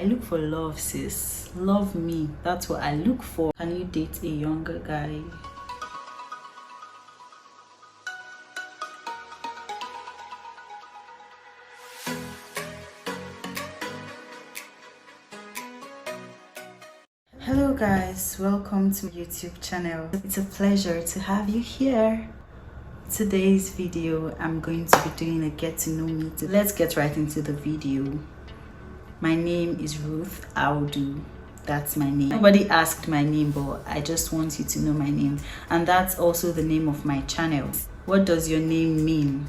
I look for love, sis. Love me. That's what I look for. Can you date a younger guy? Hello guys, welcome to my YouTube channel. It's a pleasure to have you here. Today's video, I'm going to be doing a get to know me. Let's get right into the video. My name is Ruth Audu. That's my name. Nobody asked my name, but I just want you to know my name. And that's also the name of my channel. What does your name mean?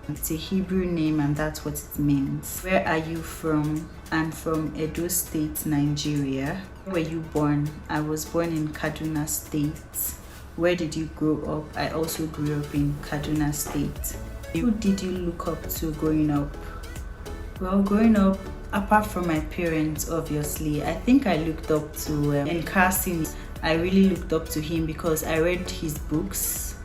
It's a Hebrew name and that's what it means. Where are you from? I'm from Edo State, Nigeria. Where were you born? I was born in Kaduna State. Where did you grow up? I also grew up in Kaduna State. Who did you look up to growing up? Well, growing up, apart from my parents, obviously, I think I looked up to Nkasi. I really looked up to him because I read his books,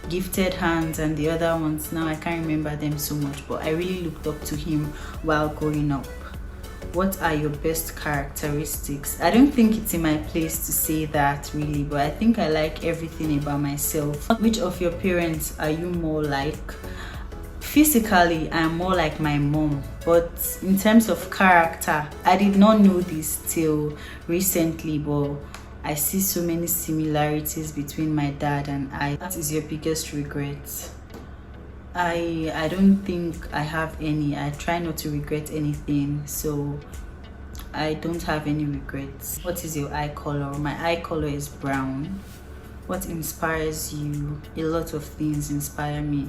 Gifted Hands and the other ones. Now I can't remember them so much, but I really looked up to him while growing up. What are your best characteristics? I don't think it's in my place to say that really, but I think I like everything about myself. Which of your parents are you more like? Physically, I'm more like my mom, but in terms of character, I did not know this till recently, but I see so many similarities between my dad and I. What is your biggest regret? I don't think I have any. I try not to regret anything, so I don't have any regrets. What is your eye color? My eye color is brown. What inspires you? A lot of things inspire me.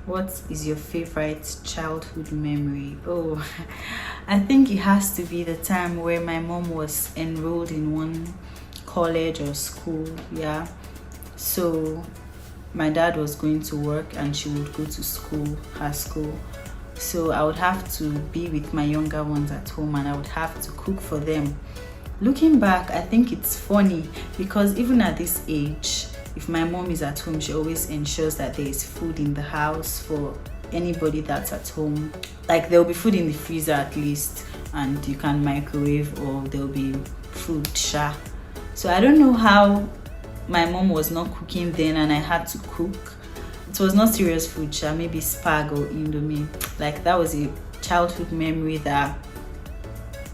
What is your favorite childhood memory? Oh, I think it has to be the time where my mom was enrolled in one college or school. Yeah, so my dad was going to work and she would go to school, her school. So I would have to be with my younger ones at home and I would have to cook for them. Looking back, I think it's funny because even at this age, if my mom is at home, she always ensures that there is food in the house for anybody that's at home. Like there'll be food in the freezer at least, and you can microwave, or there'll be food, sha. So I don't know how my mom was not cooking then and I had to cook. It was not serious food, sha, maybe spag or indomie. Like that was a childhood memory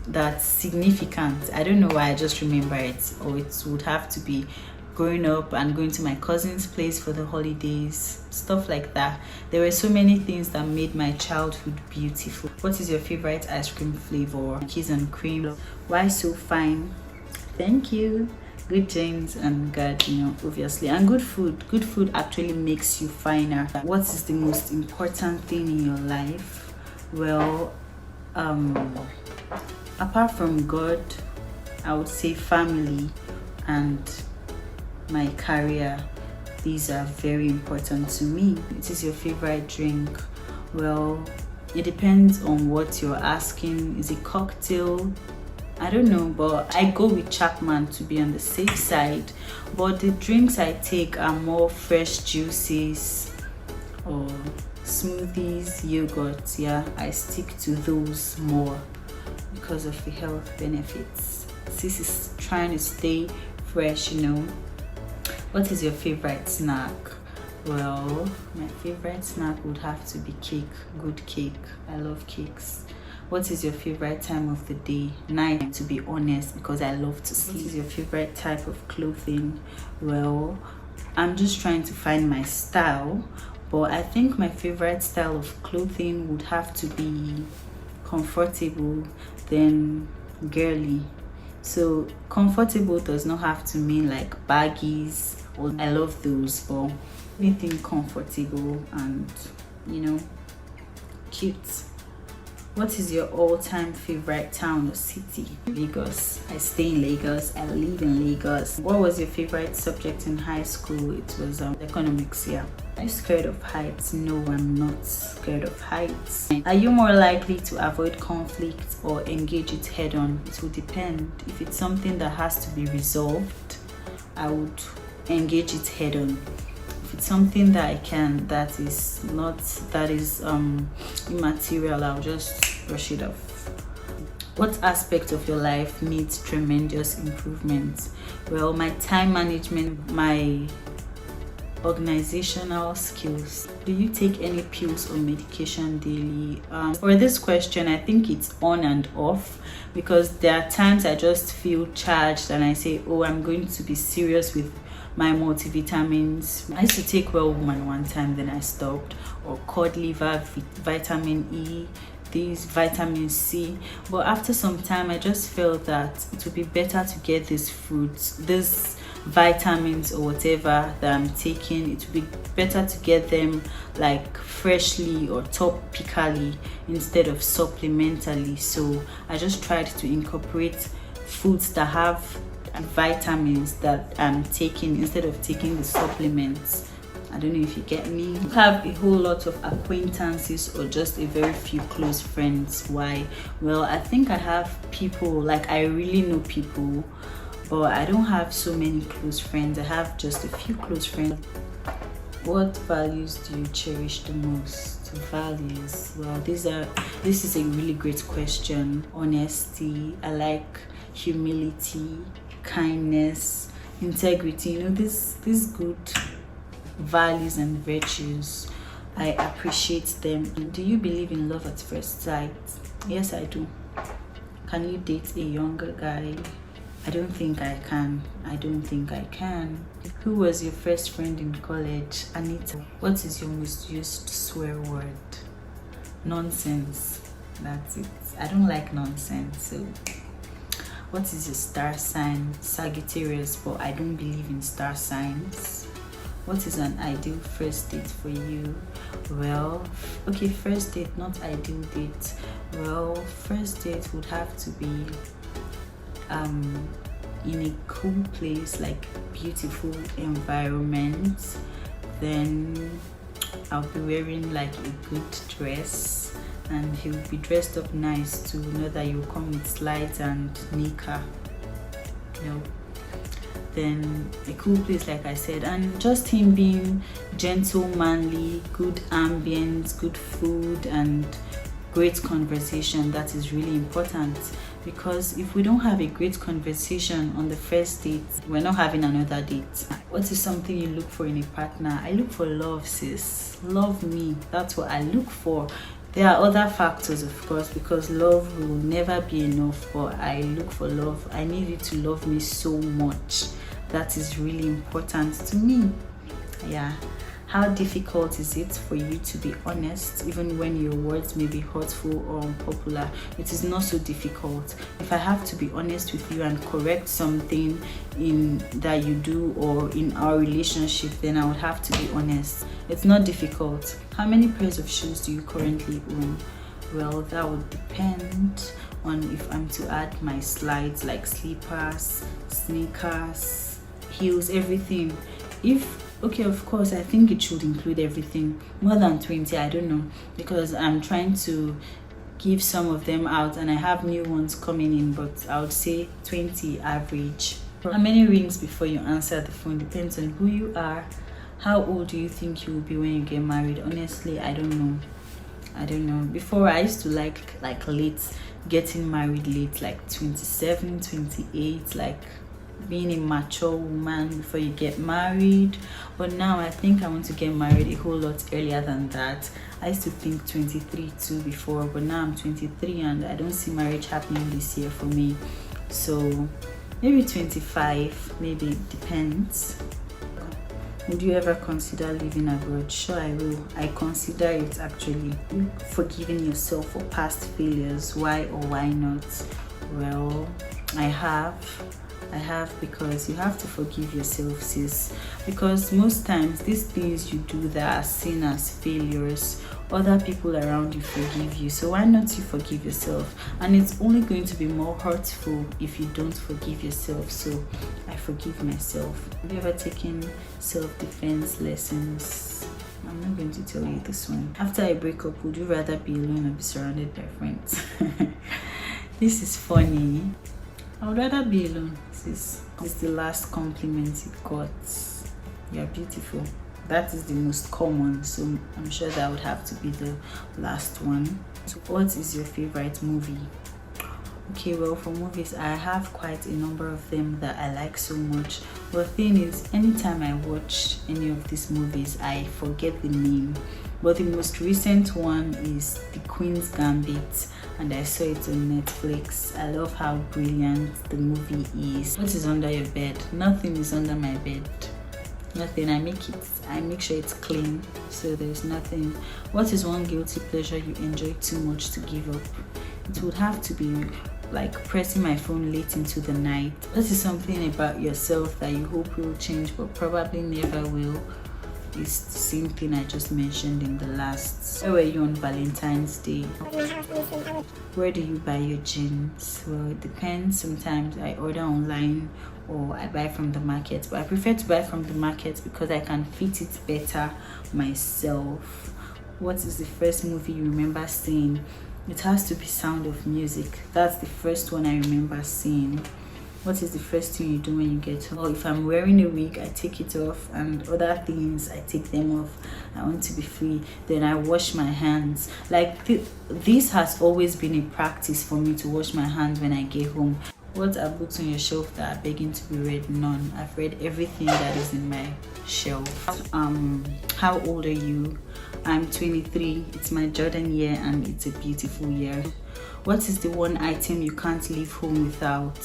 that's significant. I don't know why, I just remember it. Or it would have to be growing up and going to my cousin's place for the holidays, stuff like that. There were so many things that made my childhood beautiful. What is your favorite ice cream flavor? Cookies and cream. Why so fine? Thank you. Good genes and good, obviously, and good food. Good food actually makes you finer. What is the most important thing in your life? Well, apart from God, I would say family and my career. These are very important to me. What is your favorite drink? Well, it depends on what you're asking. Is it cocktail? I don't know, but I go with Chapman to be on the safe side. But the drinks I take are more fresh juices or smoothies, yogurts. Yeah, I stick to those more because of the health benefits. This is trying to stay fresh, What is your favorite snack? Well, my favorite snack would have to be cake. Good cake. I love cakes. What is your favorite time of the day? Night, to be honest, because I love to sleep. What is your favorite type of clothing? Well, I'm just trying to find my style, but I think my favorite style of clothing would have to be comfortable, then girly. So comfortable does not have to mean like baggies, or I love those, but anything comfortable and cute. What is your all-time favorite town or city? Lagos. I stay in Lagos. I live in Lagos. What was your favorite subject in high school? It was economics. Yeah. Are you scared of heights? No, I'm not scared of heights. Are you more likely to avoid conflict or engage it head-on? It will depend. If it's something that has to be resolved, I would engage it head-on. If it's something that that is immaterial, I'll just brush it off. What aspect of your life needs tremendous improvement? Well, my time management, my organizational skills. Do you take any pills or medication daily? For this question, I think it's on and off, because there are times I just feel charged and I say, oh, I'm going to be serious with my multivitamins. I used to take Well Woman one time, then I stopped, or cod liver, vitamin E, these vitamin C. But after some time, I just felt that it would be better to get these fruits, these vitamins or whatever that I'm taking. It would be better to get them like freshly or topically instead of supplementally. So I just tried to incorporate foods that have vitamins that I'm taking instead of taking the supplements. I don't know if you get me. I have a whole lot of acquaintances or just a very few close friends. Why? Well, I think I have people, like I really know people, but I don't have so many close friends. I have just a few close friends. What values do you cherish the most? Values. Well, this is a really great question. Honesty. I like humility, kindness, integrity. You know, these good values and virtues. I appreciate them. Do you believe in love at first sight? Yes, I do. Can you date a younger guy? I don't think I can. Who was your first friend in college? Anita. What is your most used swear word? Nonsense. That's it. I don't like nonsense. So, what is your star sign? Sagittarius, but I don't believe in star signs. What is an ideal first date for you? Well, okay, first date, not ideal date. Well, first date would have to be in a cool place, like beautiful environment. Then I'll be wearing like a good dress, and he'll be dressed up nice to know that you'll come with slides and knicker. You know, then a cool place, like I said, and just him being gentle, manly, good ambience, good food, and great conversation. That is really important, because if we don't have a great conversation on the first date, we're not having another date. What is something you look for in a partner? I look for love, sis. Love me. That's what I look for. There are other factors, of course, because love will never be enough, but I look for love. I need you to love me so much. That is really important to me. Yeah. How difficult is it for you to be honest, even when your words may be hurtful or unpopular? It is not so difficult. If I have to be honest with you and correct something in that you do or in our relationship, then I would have to be honest. It's not difficult. How many pairs of shoes do you currently own? Well, that would depend on if I'm to add my slides, like slippers, sneakers, heels, everything. Okay, of course, I think it should include everything. More than 20, I don't know, because I'm trying to give some of them out and I have new ones coming in, but I would say 20 average. How many rings before you answer the phone? Depends on who you are. How old do you think you will be when you get married? Honestly, I don't know. Before, I used to like late, getting married late, like 27, 28, like being a mature woman before you get married. But now I think I want to get married a whole lot earlier than that. I used to think 23 too before, but now I'm 23 and I don't see marriage happening this year for me. So maybe 25, maybe, it depends. Would you ever consider living abroad? Sure, I will. I consider it actually. Forgiving yourself for past failures, why or why not? Well, I have, because you have to forgive yourself, sis. Because most times these things you do that are seen as failures, other people around you forgive you. So why not you forgive yourself? And it's only going to be more hurtful if you don't forgive yourself. So I forgive myself. Have you ever taken self-defense lessons? I'm not going to tell you this one. After I break up, would you rather be alone or be surrounded by friends? This is funny. I would rather be alone, sis. This is the last compliment you got. You're beautiful. That is the most common, so I'm sure that would have to be the last one. So what is your favorite movie? Okay, well, for movies, I have quite a number of them that I like so much. But the thing is, anytime I watch any of these movies, I forget the name. But the most recent one is The Queen's Gambit, and I saw it on Netflix. I love how brilliant the movie is. What is under your bed? Nothing is under my bed. Nothing. I make sure it's clean, so there's nothing. What is one guilty pleasure you enjoy too much to give up? It would have to be like pressing my phone late into the night. This is something about yourself that you hope will change but probably never will. It's the same thing I just mentioned in the last. Where were you on Valentine's Day? Where do you buy your jeans? Well, it depends. Sometimes I order online or I buy from the market, but I prefer to buy from the market because I can fit it better myself. What is the first movie you remember seeing? It has to be Sound of Music. That's the first one I remember seeing. What is the first thing you do when you get home? Well, if I'm wearing a wig, I take it off, and other things, I take them off. I want to be free. Then I wash my hands. Like this has always been a practice for me to wash my hands when I get home. What are books on your shelf that are begging to be read? None. I've read everything that is in my shelf. How old are you? I'm 23. It's my Jordan year and it's a beautiful year. What is the one item you can't leave home without?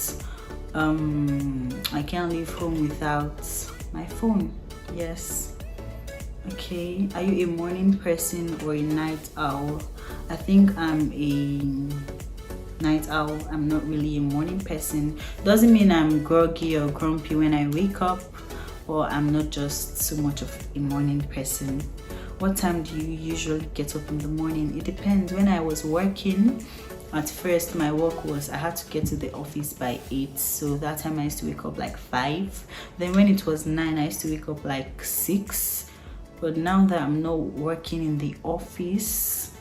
I can't leave home without my phone. Yes. Okay. Are you a morning person or a night owl? I think I'm a night owl. I'm not really a morning person. Doesn't mean I'm groggy or grumpy when I wake up, or I'm not just so much of a morning person. What time do you usually get up in the morning? It depends. When I was working, at first my work was I had to get to the office by 8, so that time I used to wake up like 5. Then when it was 9, I used to wake up like 6. But now that I'm not working in the office,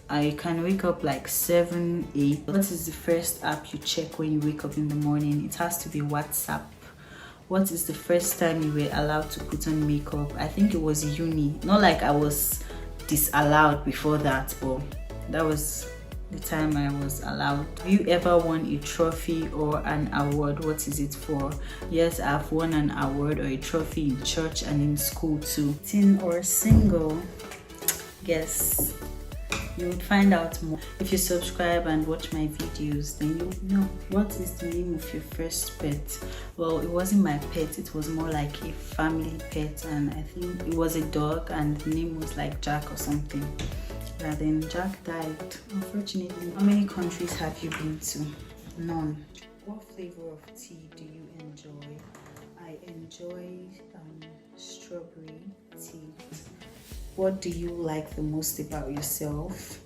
I can wake up like 7, 8. What is the first app you check when you wake up in the morning? It has to be WhatsApp. What is the first time you were allowed to put on makeup? I think it was uni. Not like I was disallowed before that, but that was the time I was allowed. Have you ever won a trophy or an award? What is it for? Yes, I've won an award or a trophy in church and in school too. Teen or single? Yes. You would find out more if you subscribe and watch my videos. Then you would know. What is the name of your first pet? Well, it wasn't my pet. It was more like a family pet, and I think it was a dog, and the name was like Jack or something. Yeah, then Jack died, unfortunately. How many countries have you been to? None. What flavor of tea do you enjoy? I enjoy strawberry tea. What do you like the most about yourself?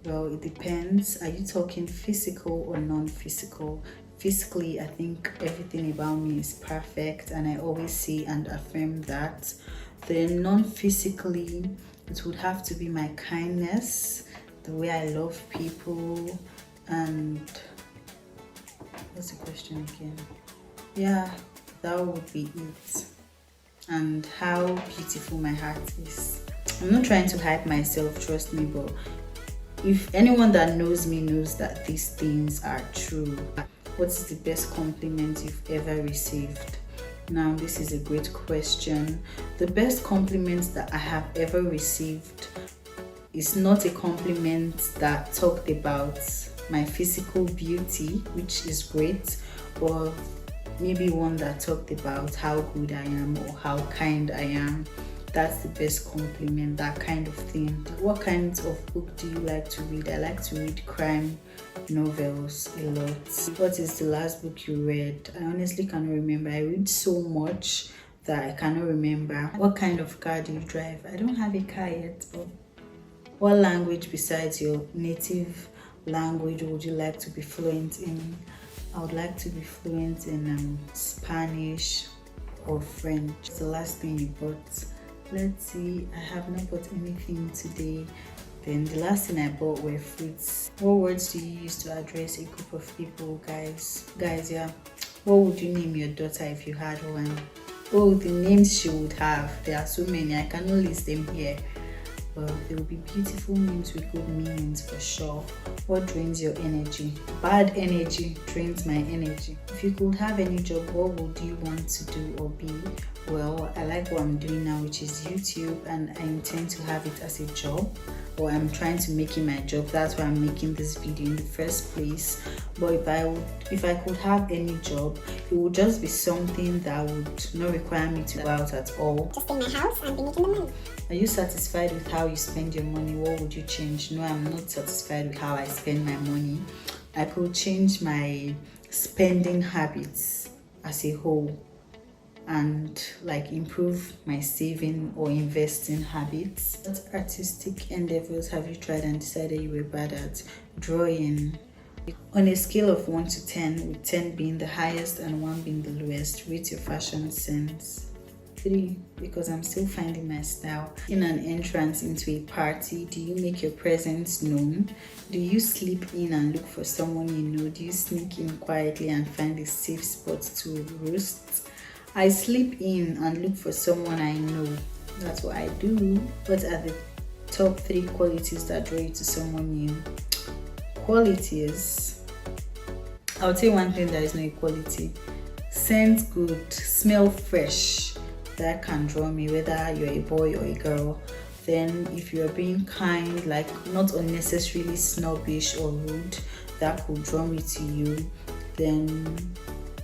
Well, it depends. Are you talking physical or non-physical? Physically, I think everything about me is perfect, and I always say and affirm that. Then non-physically, it would have to be my kindness, the way I love people, and what's the question again? Yeah, that would be it. And how beautiful my heart is. I'm not trying to hide myself, trust me, but if anyone that knows me knows that these things are true. What is the best compliment you've ever received? Now, this is a great question. The best compliment that I have ever received is not a compliment that talked about my physical beauty, which is great, or maybe one that talked about how good I am or how kind I am. That's the best compliment, that kind of thing. What kinds of book do you like to read? I like to read crime novels a lot. What is the last book you read? I honestly cannot remember. I read so much that I cannot remember. What kind of car do you drive? I don't have a car yet, but what language besides your native language would you like to be fluent in? I would like to be fluent in Spanish or French. It's the last thing you bought. Let's see, I have not bought anything today. Then the last thing I bought were fruits. What words do you use to address a group of people, guys? Yeah. What would you name your daughter if you had one? Oh, the names she would have. There are so many. I cannot list them here. but there will be beautiful memes with good meanings for sure. What drains your energy? Bad energy drains my energy. If you could have any job, what would you want to do or be? Well, I like what I'm doing now, which is YouTube, and I intend to have it as a job, or I'm trying to make it my job. That's why I'm making this video in the first place. But if I could have any job, it would just be something that would not require me to go out at all. Just stay in my house and be making the money. Are you satisfied with how you spend your money? What would you change? No, I'm not satisfied with how I spend my money. I could change my spending habits as a whole and like improve my saving or investing habits. What artistic endeavors have you tried and decided you were bad at? Drawing. On a scale of 1 to 10, with 10 being the highest and 1 being the lowest, rate your fashion sense. 3, because I'm still finding my style. In an entrance into a party, do you make your presence known? Do you slip in and look for someone you know? Do you sneak in quietly and find a safe spot to roast? I slip in and look for someone I know. That's what I do. What are the top 3 qualities that draw you to someone new? Qualities. I would say one thing that is not a quality. Scent good, smell fresh. That can draw me, whether you're a boy or a girl. Then if you're being kind, like not unnecessarily snobbish or rude, that could draw me to you. Then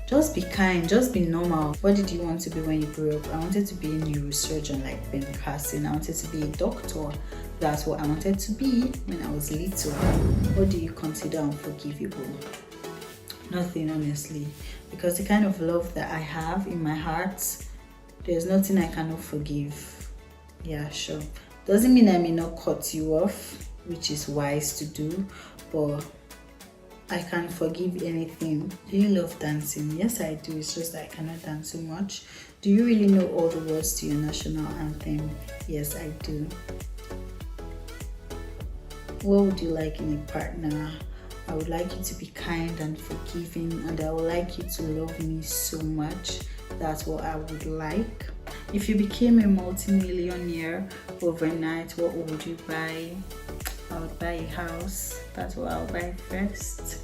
just be kind, just be normal. What did you want to be when you grew up? I wanted to be a neurosurgeon like Ben Carson. I wanted to be a doctor. That's what I wanted to be when I was little. What do you consider unforgivable? Nothing, honestly, because the kind of love that I have in my heart, there's nothing I cannot forgive. Yeah, sure. Doesn't mean I may not cut you off, which is wise to do, but I can forgive anything. Do you love dancing? Yes, I do. It's just that I cannot dance so much. Do you really know all the words to your national anthem? Yes, I do. What would you like in a partner? I would like you to be kind and forgiving, and I would like you to love me so much. That's what I would like. If you became a multi-millionaire overnight, what would you buy? I would buy a house. That's what I would buy first.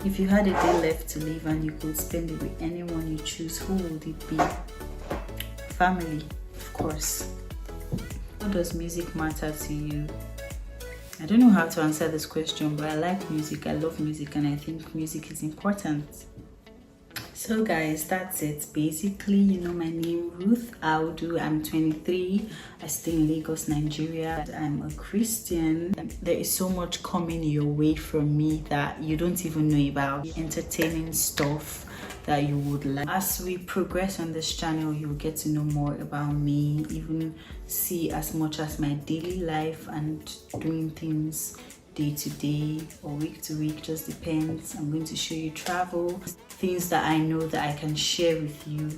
If you had a day left to live and you could spend it with anyone you choose, who would it be? Family, of course. How does music matter to you? I don't know how to answer this question, but I like music. I love music, and I think music is important. So guys, that's it. Basically, you know my name, Ruth Audu. I'm 23. I stay in Lagos, Nigeria. I'm a Christian. There is so much coming your way from me that you don't even know about. Entertaining stuff that you would like. As we progress on this channel, you'll get to know more about me, even see as much as my daily life and doing things day to day or week to week, just depends. I'm going to show you travel, things that I know that I can share with you,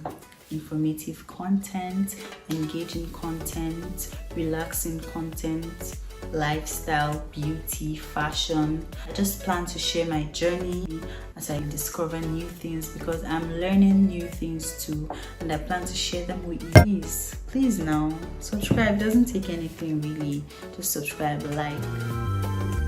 informative content, engaging content, relaxing content, lifestyle, beauty, fashion. I just plan to share my journey as I discover new things, because I'm learning new things too, and I plan to share them with you. Please now subscribe. Doesn't take anything really. Just subscribe, like.